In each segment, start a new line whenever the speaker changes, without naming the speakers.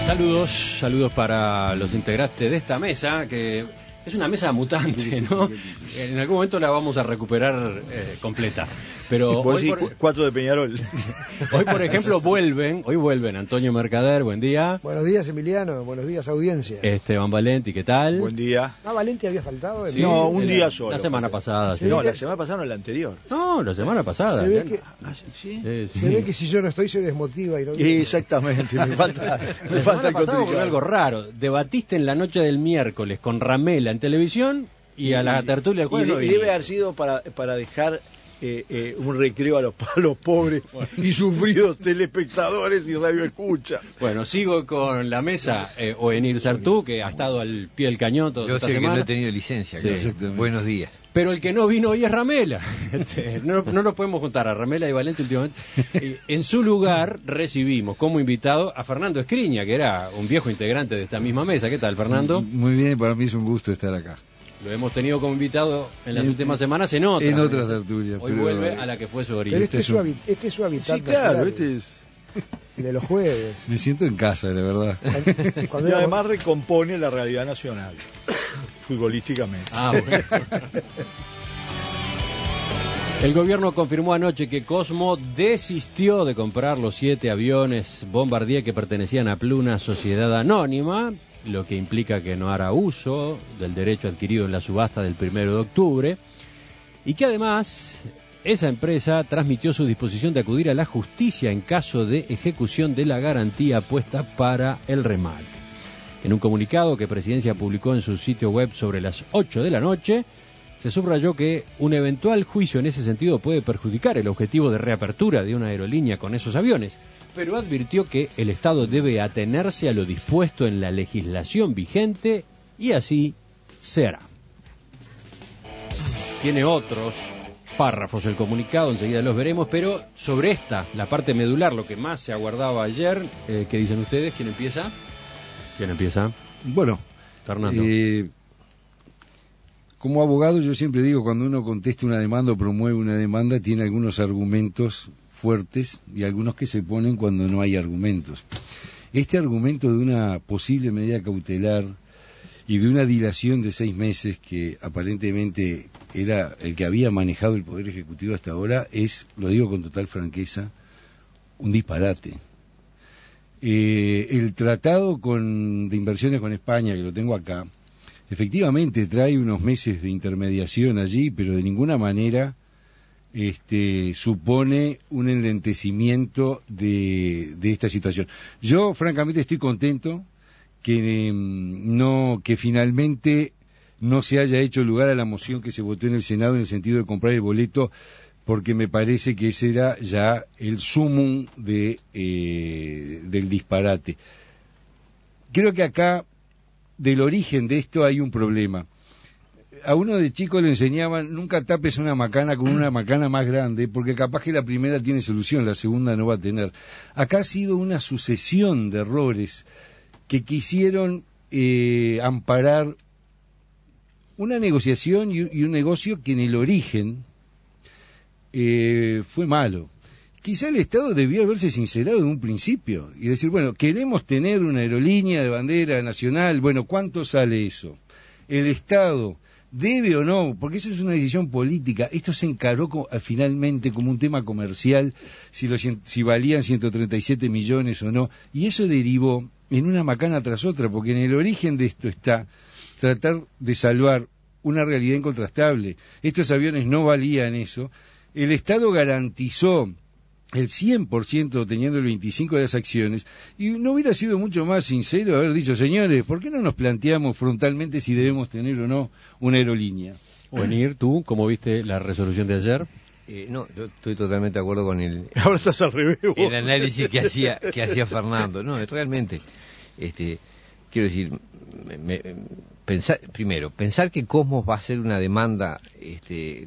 Saludos para los integrantes de esta mesa, que es una mesa mutante, ¿no? En algún momento la vamos a recuperar completa. Pero
hoy 4 de Peñarol.
Hoy, por ejemplo, vuelven Antonio Mercader, buen día.
Buenos días, Emiliano, buenos días, audiencia.
Esteban Valenti, ¿qué tal?
Buen día.
¿Valenti había faltado?
Sí, no, un día solo.
La semana pasada.
Sí. No, la semana pasada no, la anterior.
No, la semana pasada.
Se ve que, se ve que si yo no estoy se desmotiva y no.
Exactamente, me falta el
contenido. Algo raro. Debatiste en la noche del miércoles con Ramela en televisión y a la tertulia del jueves.
Y debe haber sido para dejar un recreo a los pobres y sufridos telespectadores y radioescucha.
Bueno, sigo con la mesa. Oenir Sartú, que ha estado al pie del cañón toda esta semana.
Yo sé que no he tenido licencia. Sí. Buenos días.
Pero el que no vino hoy es Ramela. No lo podemos juntar a Ramela y Valenti últimamente. En su lugar recibimos como invitado a Fernando Escriña, que era un viejo integrante de esta misma mesa. ¿Qué tal, Fernando?
Muy bien, para mí es un gusto estar acá.
Lo hemos tenido como invitado en las últimas semanas en otras
tertulias.
Hoy vuelve a la que fue su origen.
Pero este es su hábitat.
Sí, claro, este es...
de los jueves.
Me siento en casa, de verdad.
Y además recompone la realidad nacional, futbolísticamente.
Bueno. El gobierno confirmó anoche que Cosmo desistió de comprar los 7 aviones Bombardier que pertenecían a Pluna Sociedad Anónima, lo que implica que no hará uso del derecho adquirido en la subasta del 1 de octubre, y que además esa empresa transmitió su disposición de acudir a la justicia en caso de ejecución de la garantía puesta para el remate. En un comunicado que Presidencia publicó en su sitio web sobre las 8 de la noche, se subrayó que un eventual juicio en ese sentido puede perjudicar el objetivo de reapertura de una aerolínea con esos aviones, pero advirtió que el Estado debe atenerse a lo dispuesto en la legislación vigente y así se hará. Tiene otros párrafos el comunicado, enseguida los veremos, pero sobre esta, la parte medular, lo que más se aguardaba ayer, ¿qué dicen ustedes? ¿Quién empieza?
Bueno,
Fernando.
Como abogado yo siempre digo, cuando uno contesta una demanda o promueve una demanda, tiene algunos argumentos fuertes y algunos que se ponen cuando no hay argumentos. Este argumento de una posible medida cautelar y de una dilación de 6 meses que aparentemente era el que había manejado el Poder Ejecutivo hasta ahora es, lo digo con total franqueza, un disparate. El tratado de inversiones con España, que lo tengo acá, efectivamente trae unos meses de intermediación allí, pero de ninguna manera supone un enlentecimiento de esta situación. Yo francamente estoy contento que finalmente no se haya hecho lugar a la moción que se votó en el Senado en el sentido de comprar el boleto, porque me parece que ese era ya el sumum del disparate. Creo que acá del origen de esto hay un problema. A uno de chico le enseñaban, nunca tapes una macana con una macana más grande, porque capaz que la primera tiene solución, la segunda no va a tener. Acá ha sido una sucesión de errores que quisieron amparar una negociación y un negocio que en el origen fue malo. Quizá el Estado debió haberse sincerado en un principio y decir, bueno, queremos tener una aerolínea de bandera nacional, bueno, ¿cuánto sale eso? El Estado debe o no, porque eso es una decisión política. Esto se encaró finalmente como un tema comercial, si valían 137 millones o no, y eso derivó en una macana tras otra, porque en el origen de esto está tratar de salvar una realidad incontrastable. Estos aviones no valían eso. El Estado garantizó el 100% teniendo el 25% de las acciones, y no hubiera sido mucho más sincero haber dicho, señores, ¿por qué no nos planteamos frontalmente si debemos tener o no una aerolínea?
Oenir, ¿tú cómo viste la resolución de ayer?
No, yo estoy totalmente de acuerdo con
Ahora estás al revés, vos.
El análisis que hacía Fernando. No, realmente, quiero decir, pensar que Cosmos va a hacer una demanda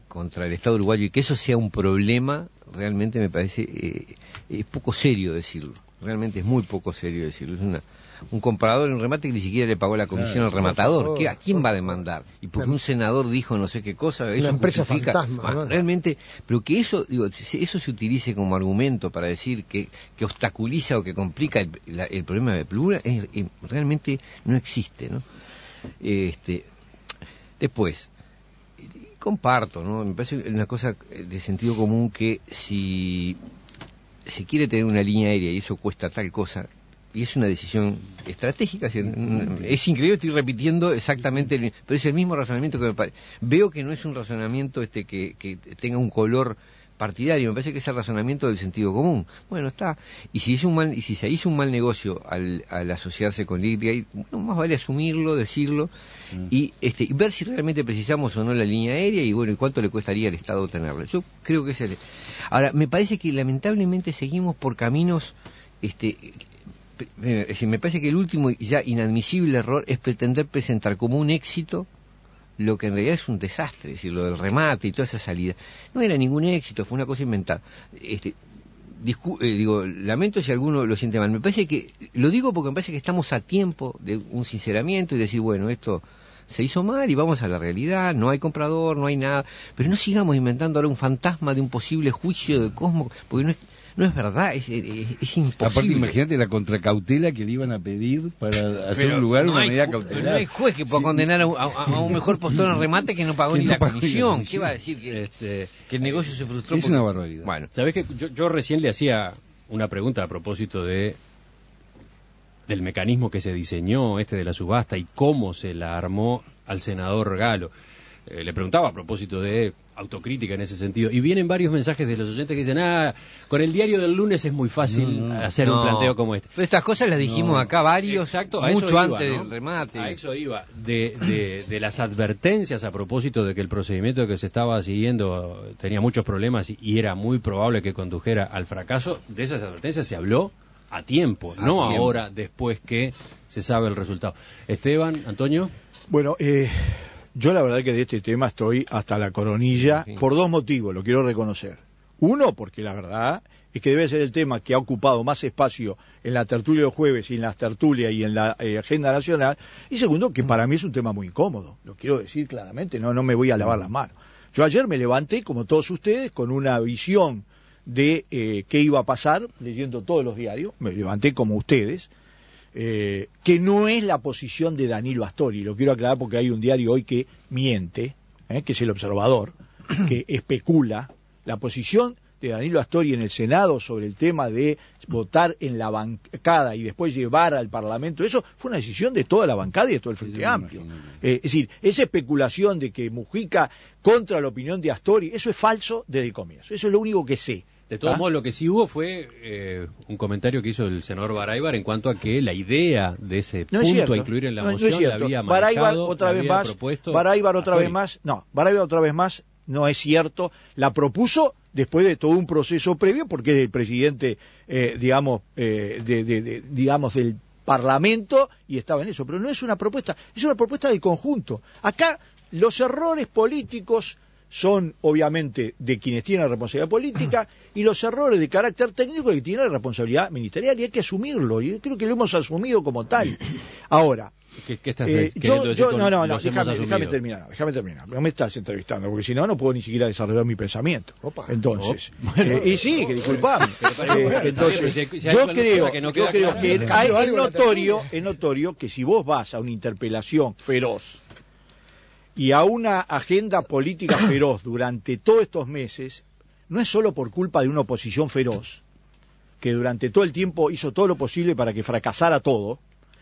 contra el Estado uruguayo y que eso sea un problema, realmente me parece es poco serio decirlo. Realmente es muy poco serio decirlo. Es un comprador en un remate que ni siquiera le pagó la comisión al rematador. ¿A quién va a demandar? Y porque un senador dijo no sé qué cosa, eso
una empresa
justifica.
fantasma, ¿no?
Realmente, pero que eso se utilice como argumento para decir que obstaculiza o que complica el problema de Plura, realmente no existe, ¿no? Después, comparto, ¿no? Me parece una cosa de sentido común que si se quiere tener una línea aérea y eso cuesta tal cosa, y es una decisión estratégica, es increíble, estoy repitiendo exactamente, pero es el mismo razonamiento que me parece. Veo que no es un razonamiento que tenga un color partidario, me parece que es el razonamiento del sentido común. Bueno, está. Y si se hizo un mal negocio al asociarse con Litigate, bueno, más vale asumirlo, decirlo, y ver si realmente precisamos o no la línea aérea, y bueno, y cuánto le costaría al Estado tenerla. Yo creo que Ahora, me parece que lamentablemente seguimos por caminos, me parece que el último y ya inadmisible error es pretender presentar como un éxito lo que en realidad es un desastre, es decir, lo del remate y toda esa salida. No era ningún éxito, fue una cosa inventada. Lamento si alguno lo siente mal. Me parece que, lo digo porque me parece que estamos a tiempo de un sinceramiento y decir, bueno, esto se hizo mal y vamos a la realidad, no hay comprador, no hay nada, pero no sigamos inventando ahora un fantasma de un posible juicio de Cosmo, porque no es verdad, es imposible.
Aparte, imagínate la contracautela que le iban a pedir para hacer un lugar, una medida cautelar.
No hay juez que pueda condenar a un mejor postor en remate que no pagó ni la comisión. ¿Qué va a decir? Que el negocio se frustró.
Es una barbaridad.
Bueno, ¿sabés que yo recién le hacía una pregunta a propósito del mecanismo que se diseñó de la subasta y cómo se la armó al senador Galo? Le preguntaba a propósito de autocrítica en ese sentido, y vienen varios mensajes de los oyentes que dicen, con el diario del lunes es muy fácil hacer un planteo como este.
Pero estas cosas las dijimos acá varios,
exacto,
mucho antes del remate.
A eso iba, de las advertencias a propósito de que el procedimiento que se estaba siguiendo tenía muchos problemas y era muy probable que condujera al fracaso. De esas advertencias se habló a tiempo, ahora, después que se sabe el resultado. Esteban, Antonio.
Bueno, yo la verdad que de este tema estoy hasta la coronilla por dos motivos, lo quiero reconocer. Uno, porque la verdad es que debe ser el tema que ha ocupado más espacio en la tertulia de jueves y en las tertulias y en la agenda nacional. Y segundo, que para mí es un tema muy incómodo, lo quiero decir claramente, no me voy a lavar las manos. Yo ayer me levanté, como todos ustedes, con una visión de qué iba a pasar, leyendo todos los diarios, me levanté como ustedes, que no es la posición de Danilo Astori, lo quiero aclarar porque hay un diario hoy que miente, que es El Observador, que especula. La posición de Danilo Astori en el Senado sobre el tema de votar en la bancada y después llevar al Parlamento, eso fue una decisión de toda la bancada y de todo el Frente Amplio. Es decir, esa especulación de que Mujica contra la opinión de Astori, eso es falso desde el comienzo, eso es lo único que sé.
De todos modos, lo que sí hubo fue un comentario que hizo el senador Baraybar en cuanto a que la idea de ese punto a incluir en la moción la había manejado,
Baraybar otra vez más, no es cierto, la propuso después de todo un proceso previo, porque es el presidente, digamos, del Parlamento y estaba en eso, pero no es una propuesta, es una propuesta del conjunto. Acá los errores políticos son obviamente de quienes tienen la responsabilidad política y los errores de carácter técnico que tienen la responsabilidad ministerial, y hay que asumirlo, y creo que lo hemos asumido como tal. Ahora,
¿Qué estás queriendo decir
déjame terminar, no me estás entrevistando, porque si no, no puedo ni siquiera desarrollar mi pensamiento. Entonces, y sí, que disculpame. Entonces, yo creo que es notorio que si vos vas a una interpelación feroz y a una agenda política feroz durante todos estos meses, no es solo por culpa de una oposición feroz, que durante todo el tiempo hizo todo lo posible para que fracasara todo,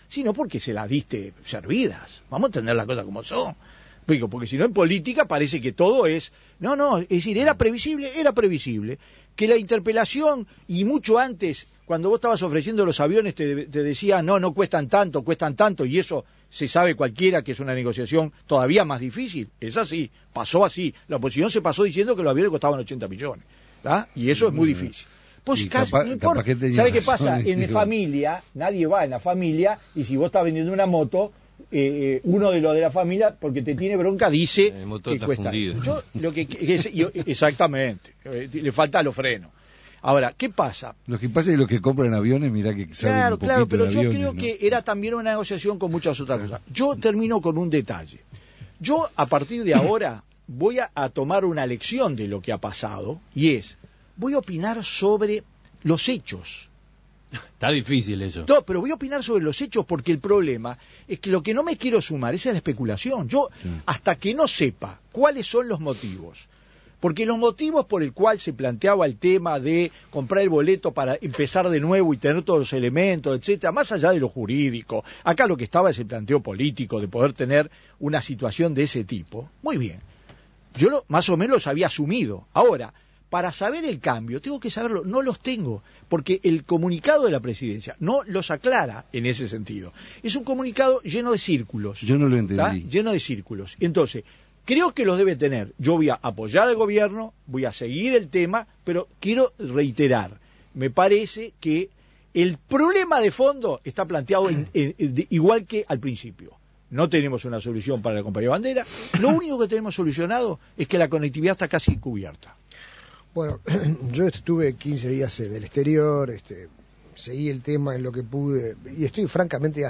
sino porque se las diste servidas. Vamos a tener las cosas como son. Porque si no, en política parece que todo es... No, es decir, era previsible que la interpelación, y mucho antes, cuando vos estabas ofreciendo los aviones, te decían, no cuestan tanto, y eso se sabe cualquiera que es una negociación todavía más difícil. Es así, pasó así. La oposición se pasó diciendo que los aviones costaban 80 millones. ¿Ah? Y eso es muy difícil. Pues no importa. ¿Sabe qué pasa? En familia, nadie va en la familia, y si vos estás vendiendo una moto, uno de los de la familia, porque te tiene bronca, dice
el motor
que cuesta
fundido.
eso. Exactamente, le falta los frenos. Ahora, ¿qué pasa?
Lo que pasa es que los que compran aviones, mirá que saben un poquito
Claro, pero
de
yo
aviones,
creo
¿no?
que era también una negociación con muchas otras cosas. Yo termino con un detalle. Yo, a partir de ahora, voy a tomar una lección de lo que ha pasado, y voy a opinar sobre los hechos.
Está difícil eso.
No, pero voy a opinar sobre los hechos, porque el problema es que lo que no me quiero sumar es a la especulación. Yo, hasta que no sepa cuáles son los motivos, porque los motivos por el cual se planteaba el tema de comprar el boleto para empezar de nuevo y tener todos los elementos, etcétera, más allá de lo jurídico, acá lo que estaba es el planteo político de poder tener una situación de ese tipo. Muy bien, yo más o menos los había asumido. Ahora, para saber el cambio, tengo que saberlo, no los tengo, porque el comunicado de la presidencia no los aclara en ese sentido. Es un comunicado lleno de círculos.
Yo no lo entendí.
Lleno de círculos. Entonces, creo que los debe tener. Yo voy a apoyar al gobierno, voy a seguir el tema, pero quiero reiterar, me parece que el problema de fondo está planteado igual que al principio. No tenemos una solución para la compañía bandera. Lo único que tenemos solucionado es que la conectividad está casi cubierta.
Bueno, yo estuve 15 días en el exterior, seguí el tema en lo que pude, y estoy francamente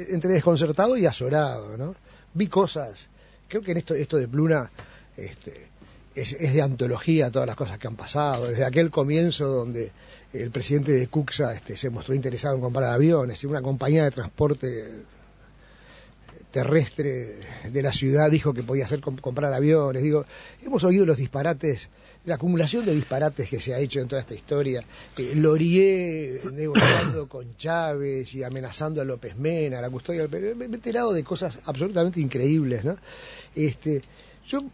entre desconcertado y azorado, ¿no? Vi cosas, creo que en esto de Pluna es de antología todas las cosas que han pasado, desde aquel comienzo donde el presidente de Cuxa se mostró interesado en comprar aviones, y una compañía de transporte terrestre de la ciudad dijo que podía hacer comprar aviones. Digo, hemos oído los disparates, la acumulación de disparates que se ha hecho en toda esta historia. Laurier negociando con Chávez y amenazando a López Mena, la custodia. Me he enterado de cosas absolutamente increíbles, ¿no? Yo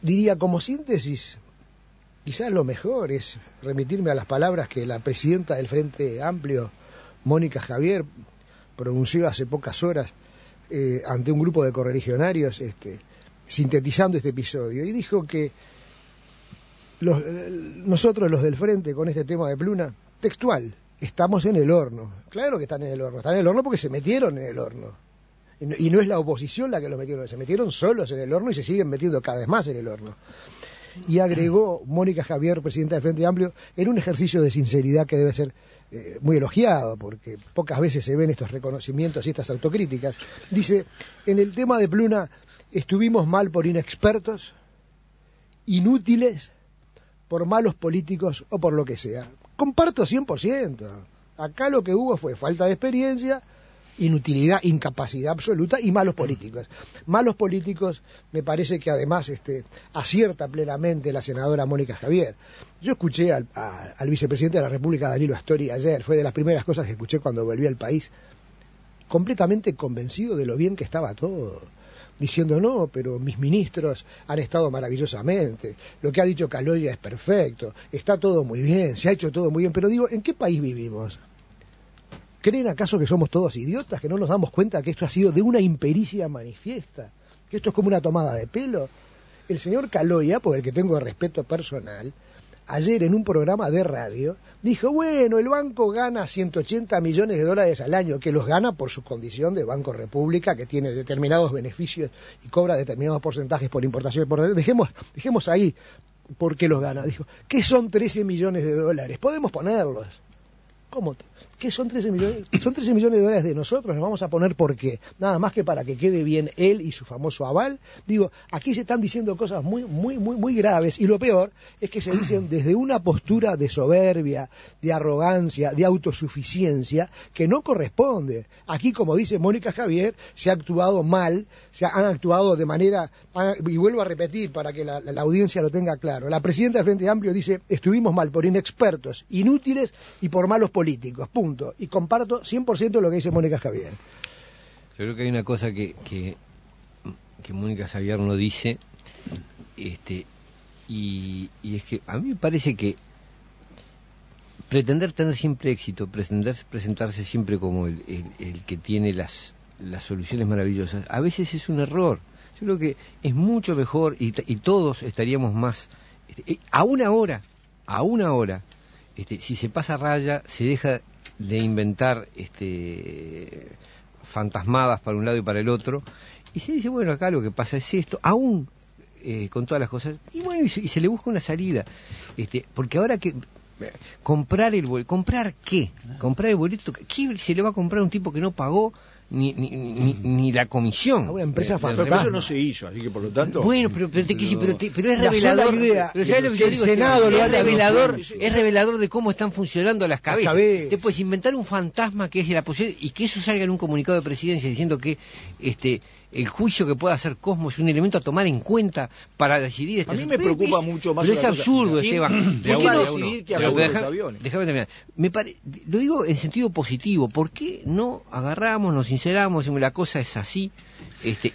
diría, como síntesis, quizás lo mejor es remitirme a las palabras que la presidenta del Frente Amplio, Mónica Javier, pronunció hace pocas horas ante un grupo de correligionarios, sintetizando este episodio, y dijo que nosotros los del Frente, con este tema de Pluna, textual, estamos en el horno. Claro que están en el horno porque se metieron en el horno, y no es la oposición la que los metieron, se metieron solos en el horno y se siguen metiendo cada vez más en el horno. Y agregó Mónica Javier, presidenta del Frente Amplio, en un ejercicio de sinceridad que debe ser muy elogiado, porque pocas veces se ven estos reconocimientos y estas autocríticas. Dice, en el tema de Pluna estuvimos mal por inexpertos, inútiles, por malos políticos o por lo que sea. Comparto 100%. Acá lo que hubo fue falta de experiencia, inutilidad, incapacidad absoluta y malos políticos. Malos políticos, me parece que además acierta plenamente la senadora Mónica Javier. Yo escuché al vicepresidente de la República, Danilo Astori, ayer, fue de las primeras cosas que escuché cuando volví al país, completamente convencido de lo bien que estaba todo, diciendo, no, pero mis ministros han estado maravillosamente, lo que ha dicho Caloya es perfecto, está todo muy bien, se ha hecho todo muy bien, pero digo, ¿en qué país vivimos? ¿Creen acaso que somos todos idiotas, que no nos damos cuenta que esto ha sido de una impericia manifiesta, que esto es como una tomada de pelo? El señor Caloya, por el que tengo respeto personal, ayer en un programa de radio dijo, bueno, el banco gana 180 millones de dólares al año, que los gana por su condición de Banco República, que tiene determinados beneficios y cobra determinados porcentajes por importación y por... Dejemos ahí por qué los gana. Dijo, ¿qué son 13 millones de dólares? Podemos ponerlos. ¿Cómo? ¿Qué son 13 millones? Son 13 millones de dólares de nosotros, nos vamos a poner por qué. Nada más que para que quede bien él y su famoso aval. Digo, aquí se están diciendo cosas muy graves, y lo peor es que se dicen desde una postura de soberbia, de arrogancia, de autosuficiencia, que no corresponde. Aquí, como dice Mónica Javier, se ha actuado mal, han actuado de manera, y vuelvo a repetir para que la audiencia lo tenga claro, la presidenta del Frente Amplio dice, estuvimos mal por inexpertos, inútiles y por malos políticos, punto. Y comparto 100% lo que dice Mónica Javier.
Yo creo que hay una cosa que Mónica Javier no dice, y es que a mí me parece que pretender tener siempre éxito, presentarse siempre como el que tiene las soluciones maravillosas, a veces es un error. Yo creo que es mucho mejor, y todos estaríamos más, a una hora, si se pasa raya, se deja de inventar fantasmadas para un lado y para el otro, y se dice, bueno, acá lo que pasa es esto, aún con todas las cosas, y bueno, y se le busca una salida, porque ahora que comprar el boleto, ¿comprar qué? Comprar el boleto, ¿qué se le va a comprar a un tipo que no pagó ni la comisión?
A una empresa
pero eso no se hizo, así que por lo tanto.
Bueno, pero es revelador. Pero ¿sabes lo que yo digo?
Senado
es revelador de cómo están funcionando las cabezas. Te puedes inventar un fantasma que es la posibilidad, y que eso salga en un comunicado de presidencia diciendo que el juicio que pueda hacer Cosmo es un elemento a tomar en cuenta para decidir.
A mí me preocupa mucho más.
Pero es absurdo, Esteban.
¿Por qué no decidir qué hacer con los aviones?
Déjame terminar. Lo digo en sentido positivo. ¿Por qué no agarramos, nos sinceramos, decimos la cosa es así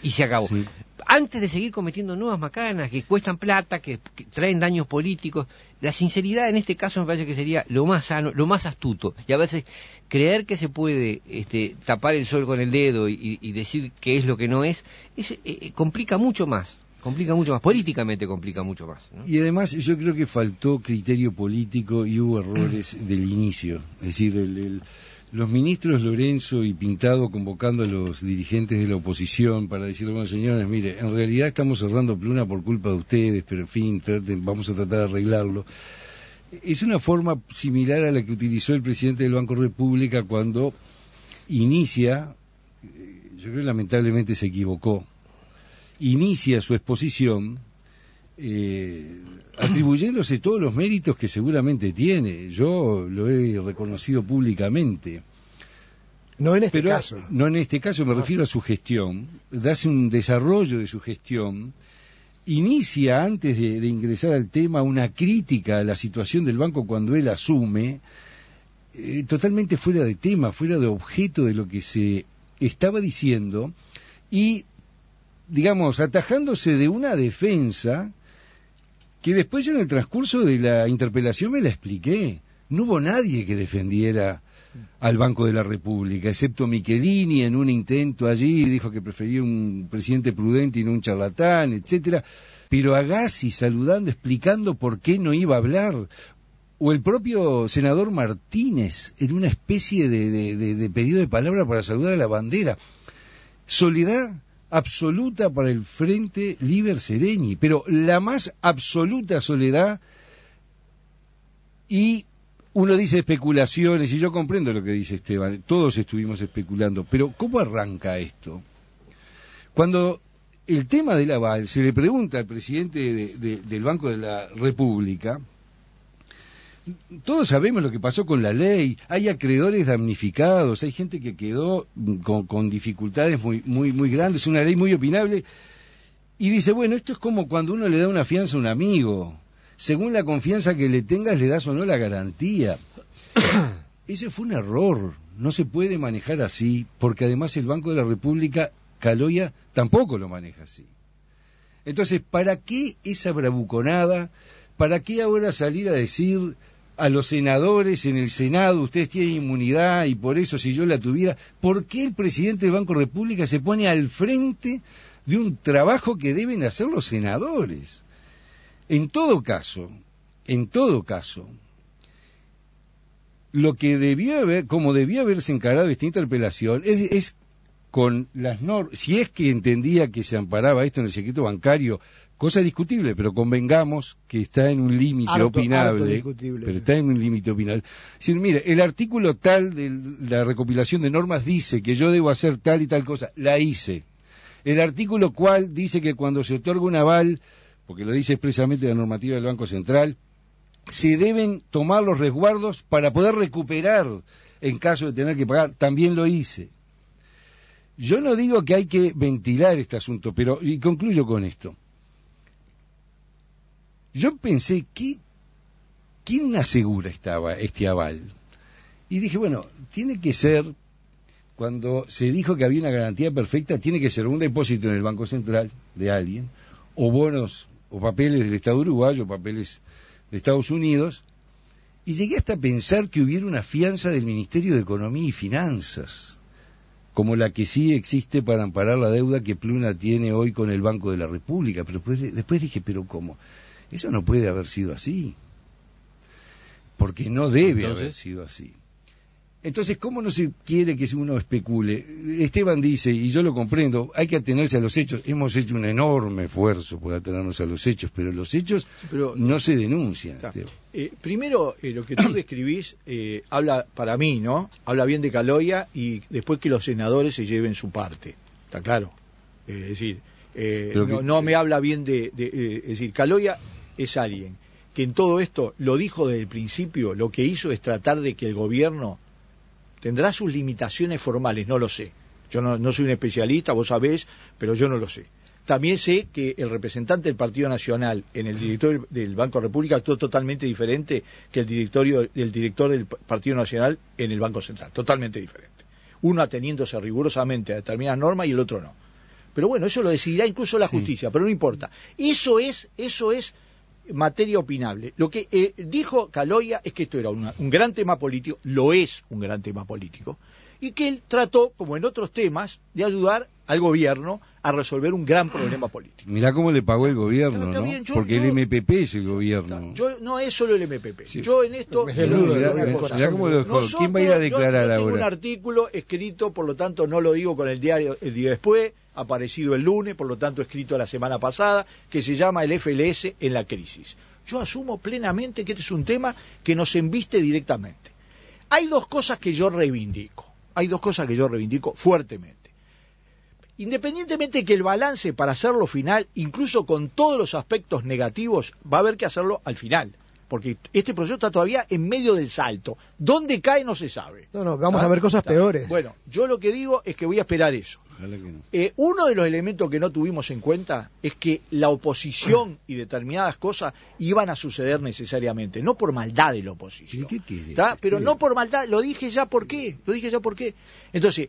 y se acabó? Sí. Antes de seguir cometiendo nuevas macanas que cuestan plata, que traen daños políticos, la sinceridad en este caso me parece que sería lo más sano, lo más astuto. Y a veces creer que se puede tapar el sol con el dedo y decir que es lo que no es complica mucho más, políticamente complica mucho más, ¿no?
Y además yo creo que faltó criterio político y hubo errores del inicio. Es decir, los ministros Lorenzo y Pintado convocando a los dirigentes de la oposición para decirle, bueno, señores, mire, en realidad estamos cerrando Pluna por culpa de ustedes, pero en fin, vamos a tratar de arreglarlo. Es una forma similar a la que utilizó el presidente del Banco República cuando inicia, yo creo que lamentablemente se equivocó, inicia su exposición atribuyéndose todos los méritos que seguramente tiene. Yo lo he reconocido públicamente.
No en este caso.
No en este caso, me refiero a su gestión. Hace un desarrollo de su gestión. Inicia, antes de ingresar al tema, una crítica a la situación del banco cuando él asume, totalmente fuera de tema, fuera de objeto de lo que se estaba diciendo, y, digamos, atajándose de una defensa que después yo en el transcurso de la interpelación me la expliqué. No hubo nadie que defendiera al Banco de la República, excepto Michelini en un intento allí, dijo que prefería un presidente prudente y no un charlatán, etcétera. Pero Agassi saludando, explicando por qué no iba a hablar, o el propio senador Martínez en una especie de pedido de palabra para saludar a la bandera. Soledad absoluta para el Frente Liber Seregni, pero la más absoluta soledad. Y uno dice especulaciones, y yo comprendo lo que dice Esteban, todos estuvimos especulando, pero ¿cómo arranca esto? Cuando el tema del aval se le pregunta al presidente del Banco de la República, todos sabemos lo que pasó con la ley, hay acreedores damnificados, hay gente que quedó con dificultades muy grandes, una ley muy opinable, y dice, bueno, esto es como cuando uno le da una fianza a un amigo, según la confianza que le tengas le das o no la garantía. Ese fue un error, no se puede manejar así, porque además el Banco de la República, Caloya, tampoco lo maneja así. Entonces, ¿para qué esa bravuconada? ¿Para qué ahora salir a decir a los senadores en el Senado, ustedes tienen inmunidad y por eso si yo la tuviera? ¿Por qué el presidente del Banco República se pone al frente de un trabajo que deben hacer los senadores? En todo caso, lo que como debía haberse encarado esta interpelación es con las normas, si es que entendía que se amparaba esto en el secreto bancario, cosa discutible, pero convengamos que está en un límite opinable, pero está en un límite opinable. Si, mire, el artículo tal de la recopilación de normas dice que yo debo hacer tal y tal cosa, la hice. El artículo cual dice que cuando se otorga un aval, porque lo dice expresamente la normativa del Banco Central, se deben tomar los resguardos para poder recuperar en caso de tener que pagar, también lo hice. Yo no digo que hay que ventilar este asunto, pero, y concluyo con esto. Yo pensé, ¿quién asegura este aval? Y dije, bueno, tiene que ser, cuando se dijo que había una garantía perfecta, tiene que ser un depósito en el Banco Central de alguien, o bonos, o papeles del Estado uruguayo, papeles de Estados Unidos, y llegué hasta pensar que hubiera una fianza del Ministerio de Economía y Finanzas, como la que sí existe para amparar la deuda que Pluna tiene hoy con el Banco de la República. Pero después dije, ¿pero cómo? Eso no puede haber sido así, porque no debe haber sido así. Entonces, ¿cómo no se quiere que uno especule? Esteban dice, y yo lo comprendo, hay que atenerse a los hechos. Hemos hecho un enorme esfuerzo por atenernos a los hechos, pero los hechos no se denuncian.
Primero, lo que tú describís habla, para mí, ¿no? Habla bien de Caloia y después que los senadores se lleven su parte. ¿Está claro? Es decir, no me habla bien es decir, Caloia es alguien que en todo esto lo dijo desde el principio, lo que hizo es tratar de que el gobierno tendrá sus limitaciones formales, no lo sé. Yo no soy un especialista, vos sabés, pero yo no lo sé. También sé que el representante del Partido Nacional en el directorio del Banco República actuó totalmente diferente que el director del Partido Nacional en el Banco Central, totalmente diferente. Uno ateniéndose rigurosamente a determinadas normas y el otro no. Pero bueno, eso lo decidirá incluso la justicia, pero no importa. Eso es materia opinable. Lo que dijo Caloia es que esto era un gran tema político, lo es un gran tema político, y que él trató, como en otros temas, de ayudar al gobierno a resolver un gran problema político.
Mirá cómo le pagó el gobierno, ¿no? Porque el MPP es el gobierno.
No es solo el MPP.
Sí.
Yo en esto...
Mirá cómo lo dejó. ¿Quién va a ir a declarar ahora?
Tengo un artículo escrito, por lo tanto no lo digo con el diario el día después, aparecido el lunes, por lo tanto escrito la semana pasada, que se llama el FLS en la crisis. Yo asumo plenamente que este es un tema que nos embiste directamente. Hay dos cosas que yo reivindico fuertemente. Independientemente de que el balance para hacerlo final, incluso con todos los aspectos negativos, va a haber que hacerlo al final. Porque este proceso está todavía en medio del salto. ¿Dónde cae? No se sabe.
Vamos a ver cosas peores.
Bueno, yo lo que digo es que voy a esperar eso.
Ojalá que no.
Uno de los elementos que no tuvimos en cuenta es que la oposición y determinadas cosas iban a suceder necesariamente, no por maldad de la oposición.
¿Y qué quiere?
Pero no por maldad, lo dije ya por qué. Entonces,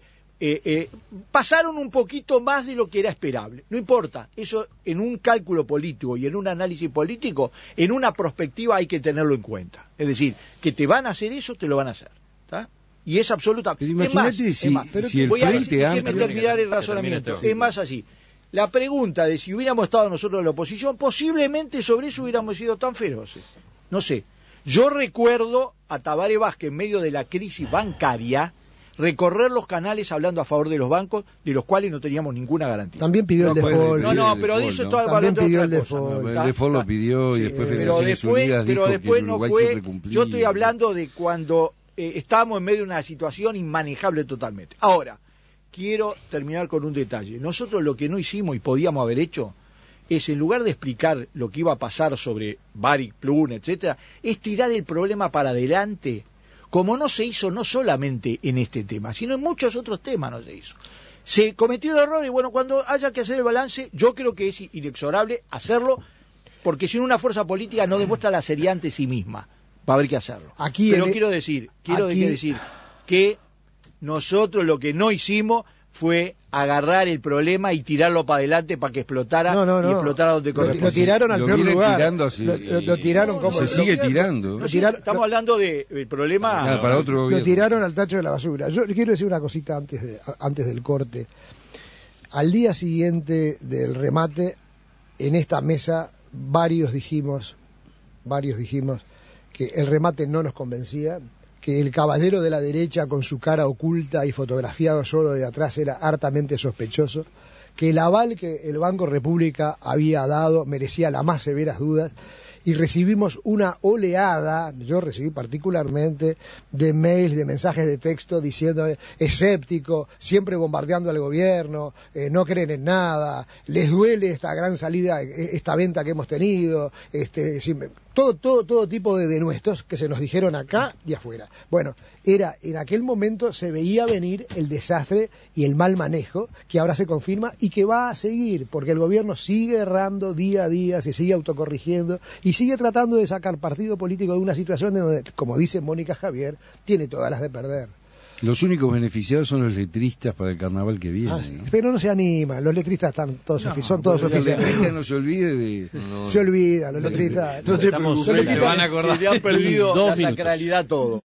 pasaron un poquito más de lo que era esperable. No importa, eso en un cálculo político y en un análisis político, en una perspectiva hay que tenerlo en cuenta. Es decir, que te van a hacer eso, te lo van a hacer. ¿Está? Y es absoluta.
Pero imagínate si el Frente Amplio...
Déjeme terminar el razonamiento. Es más así. La pregunta de si hubiéramos estado nosotros en la oposición, posiblemente sobre eso hubiéramos sido tan feroces. No sé. Yo recuerdo a Tabaré Vázquez en medio de la crisis bancaria recorrer los canales hablando a favor de los bancos, de los cuales no teníamos ninguna garantía.
También pidió el default.
Pero de eso estaba
hablando
de
otra
cosa.
El default lo pidió y después Federaciones Unidas dijo que Uruguay siempre cumplía.
Yo estoy hablando de cuando estábamos en medio de una situación inmanejable totalmente. Ahora, quiero terminar con un detalle. Nosotros lo que no hicimos y podíamos haber hecho es, en lugar de explicar lo que iba a pasar sobre Baric, Plun, etcétera, es tirar el problema para adelante, como no se hizo no solamente en este tema, sino en muchos otros temas no se hizo. Se cometió el error y bueno, cuando haya que hacer el balance, yo creo que es inexorable hacerlo, porque si no una fuerza política no demuestra la seriedad ante sí misma, va a haber que hacerlo. Pero quiero decir que nosotros lo que no hicimos fue agarrar el problema y tirarlo para adelante para que explotara y explotara donde corresponde.
Lo tiraron al peor lugar. Lo tiraron como...
Se sigue tirando.
Estamos hablando del problema...
para otro gobierno.
Lo tiraron al tacho de la basura. Yo quiero decir una cosita antes del corte. Al día siguiente del remate, en esta mesa, varios dijimos que el remate no nos convencía, que el caballero de la derecha con su cara oculta y fotografiado solo de atrás era hartamente sospechoso, que el aval que el Banco República había dado merecía las más severas dudas, y recibimos una oleada, yo recibí particularmente, de mails, de mensajes de texto diciendo escéptico, siempre bombardeando al gobierno, no creen en nada, les duele esta gran salida, esta venta que hemos tenido, todo tipo de denuestos que se nos dijeron acá y afuera. Bueno, en aquel momento se veía venir el desastre y el mal manejo, que ahora se confirma y que va a seguir, porque el gobierno sigue errando día a día, se sigue autocorrigiendo y sigue tratando de sacar partido político de una situación donde, como dice Mónica Javier, tiene todas las de perder.
Los únicos beneficiados son los letristas para el carnaval que viene.
Sí, ¿no? Pero no se animan, los letristas están todos son todos oficiales.
Los letristas no se olvide de...
Se olvidan, los letristas.
No te preocupes, se van a acordar. Se han perdido la sacralidad todo.